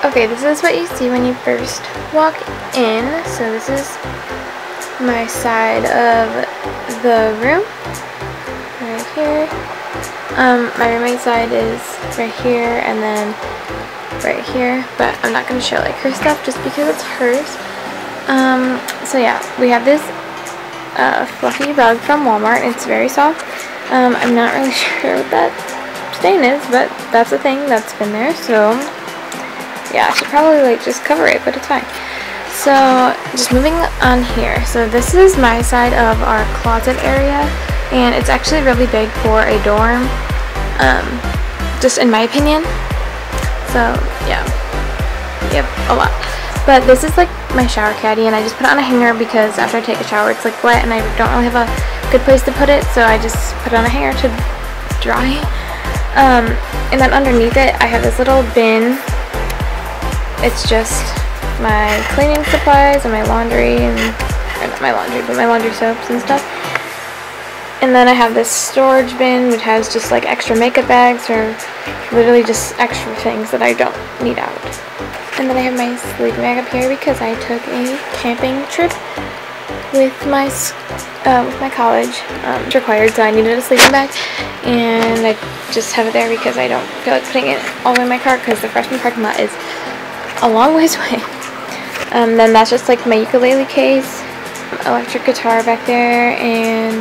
Okay, this is what you see when you first walk in. So this is my side of the room, right here. My roommate's side is right here and then right here, but I'm not going to show like her stuff just because it's hers. So yeah, we have this fluffy rug from Walmart. It's very soft. I'm not really sure what that stain is, but that's a thing that's been there, so yeah, I should probably like just cover it, but it's fine. So just moving on here. So this is my side of our closet area, and it's actually really big for a dorm, just in my opinion. So yeah, yep, a lot. But this is like my shower caddy, and I just put it on a hanger because after I take a shower it's like wet and I don't really have a good place to put it, so I just put it on a hanger to dry. And then underneath it I have this little bin. It's just my cleaning supplies and my laundry, and or not my laundry, but my laundry soaps and stuff. And then I have this storage bin which has just like extra makeup bags or literally just extra things that I don't need out. And then I have my sleeping bag up here because I took a camping trip with my college. It's required, so I needed a sleeping bag, and I just have it there because I don't feel like putting it all in my car because the freshman parking lot is a long ways away. Then that's just like my ukulele case, electric guitar back there, and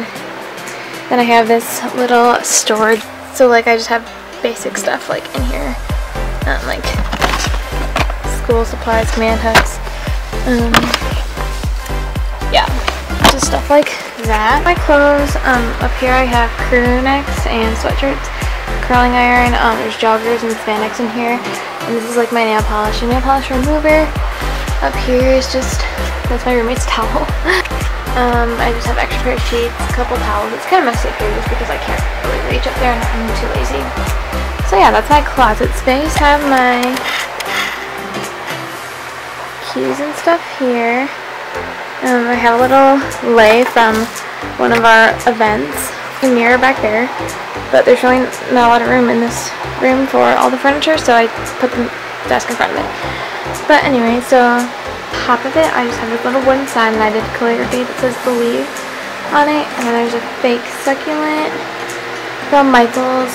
then I have this little storage. So like I just have basic stuff like in here, like school supplies, command hooks, yeah, just stuff like that. My clothes, up here I have crew necks and sweatshirts, curling iron, there's joggers and spandex in here, and this is like my nail polish and nail polish remover. Up here is just, that's my roommate's towel. I just have extra pair of sheets, a couple towels. It's kind of messy up here just because I can't really reach up there and I'm too lazy. So yeah, that's my closet space. I have my keys and stuff here. I have a little lei from one of our events. A mirror back there, but there's really not a lot of room in this room for all the furniture, so I put the desk in front of it. But anyway, so top of it I just have this little wooden sign, and I did calligraphy that says "Believe" on it, and then there's a fake succulent from Michaels,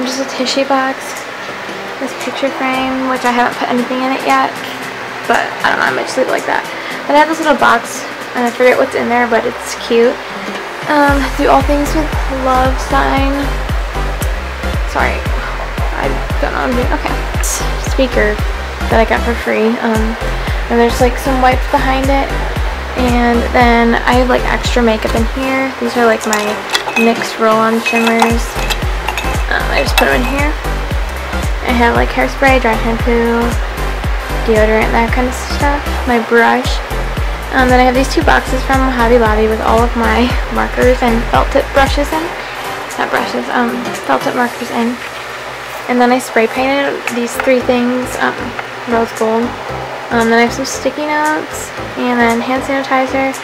just a tissue box, this picture frame which I haven't put anything in it yet, but I don't know, I might just leave it like that. And I have this little box, and I forget what's in there, but it's cute. Do all things with love sign. Sorry, I don't know what I'm doing. Okay, speaker that I got for free. And there's like some wipes behind it, and then I have like extra makeup in here. These are like my NYX roll-on shimmers. I just put them in here. I have like hairspray, dry shampoo, deodorant, that kind of stuff. My brush. Then I have these two boxes from Hobby Lobby with all of my markers and felt tip brushes in. Not brushes, felt tip markers in. And then I spray painted these three things, rose gold. Then I have some sticky notes, and then hand sanitizer,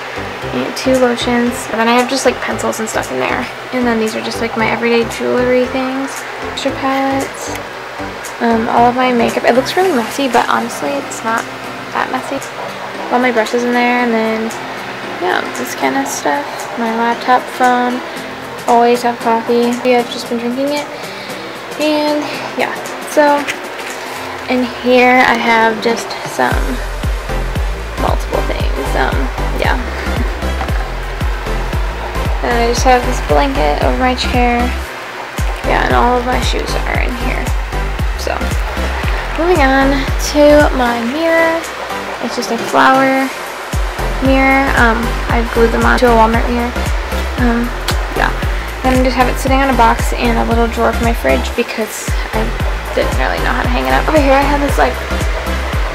and 2 lotions. And then I have just like pencils and stuff in there. And then these are just like my everyday jewelry things. Extra palettes. All of my makeup. It looks really messy, but honestly it's not that messy. All my brushes in there, and then yeah, this kind of stuff. My laptop, phone, always have coffee. I've just been drinking it. And yeah, so in here I have just some multiple things. Yeah. And I just have this blanket over my chair. Yeah, and all of my shoes are in here. So moving on to my mirror. It's just a flower mirror. I glued them onto a Walmart mirror. Yeah. Then I just have it sitting on a box in a little drawer for my fridge because I didn't really know how to hang it up. Over here I have this like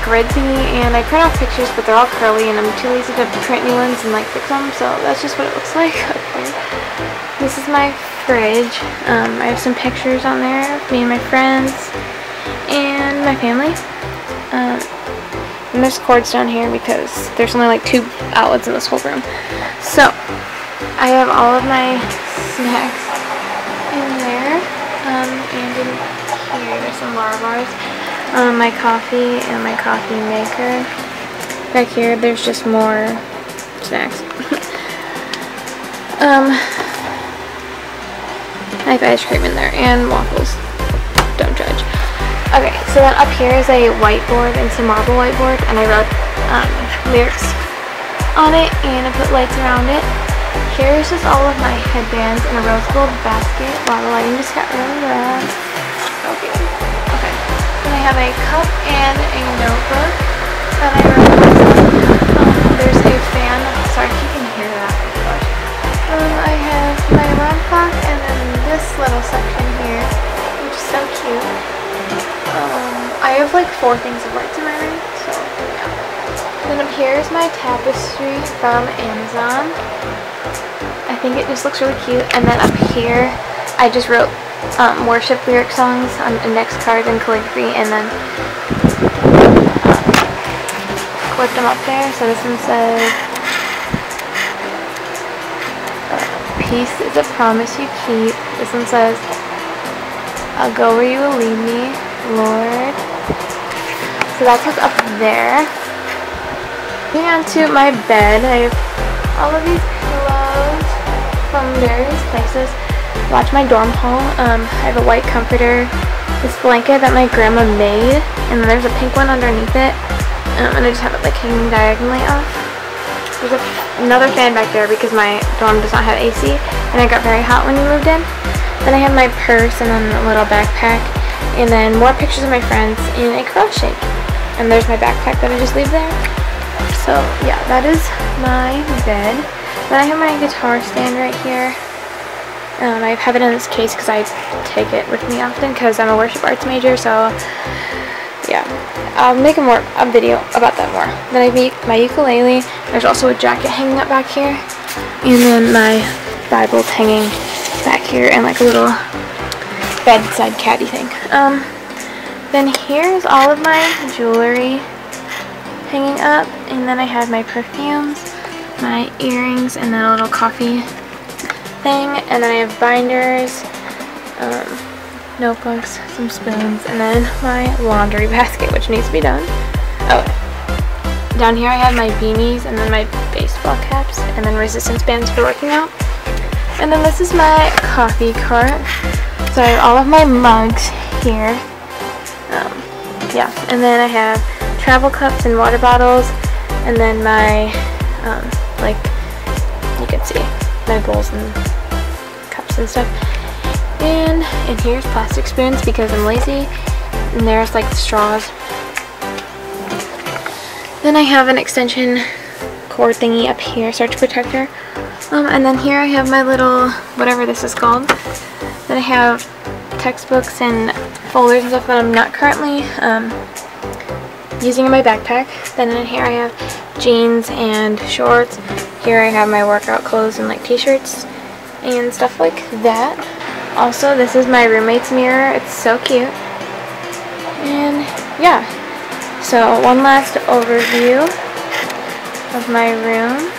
grid thingy, and I print off pictures, but they're all curly and I'm too lazy to print new ones and like fix them, so that's just what it looks like. Okay. This is my fridge. I have some pictures on there of me and my friends and my family. And there's cords down here because there's only like 2 outlets in this whole room. So I have all of my snacks in there, and in here there's some Larabar bars. My coffee and my coffee maker. Back here, there's just more snacks. I have ice cream in there and waffles. Don't judge. Okay, so then up here is a whiteboard, and some marble whiteboard, and I wrote lyrics on it, and I put lights around it. Here's just all of my headbands in a rose gold basket. Wow, the lighting just got really red. Okay. Then I have a cup and a notebook that I wrote myself. There's a fan. Sorry if you can hear that. I have my alarm clock, and then this little section here, which is so cute. I have like 4 things of lights in my room, so yeah. Then up here is my tapestry from Amazon. I think it just looks really cute. And then up here, I just wrote worship lyric songs on index cards and calligraphy, and then clipped them up there. So this one says, peace is a promise you keep. This one says, I'll go where you will lead me, Lord. So that's what's up there. Moving on to my bed, I have all of these pillows from various places. Watch my dorm haul. I have a white comforter, this blanket that my grandma made, and then there's a pink one underneath it, and I just have it like hanging diagonally off. There's another fan back there because my dorm does not have AC, and it got very hot when we moved in. Then I have my purse and then a little backpack, and then more pictures of my friends in a cross shape. And there's my backpack that I just leave there. So yeah, that is my bed. Then I have my guitar stand right here. I have it in this case because I take it with me often because I'm a worship arts major, so yeah. I'll make a video about that more. Then I have my ukulele. There's also a jacket hanging up back here. And then my Bible's hanging back here and like a little bedside caddy thing. Then here's all of my jewelry hanging up, and then I have my perfumes, my earrings, and then a little coffee thing, and then I have binders, notebooks, some spoons, and then my laundry basket, which needs to be done. Oh, down here I have my beanies, and then my baseball caps, and then resistance bands for working out. And then this is my coffee cart. So I have all of my mugs here. Yeah, and then I have travel cups and water bottles, and then my, like, you can see, my bowls and cups and stuff. And here's plastic spoons because I'm lazy, and there's like the straws. Then I have an extension cord thingy up here, surge protector. And then here I have my little, whatever this is called. Then I have textbooks and folders and stuff that I'm not currently using in my backpack. Then in here I have jeans and shorts. Here I have my workout clothes and like t-shirts and stuff like that. Also, this is my roommate's mirror. It's so cute. And yeah, so one last overview of my room.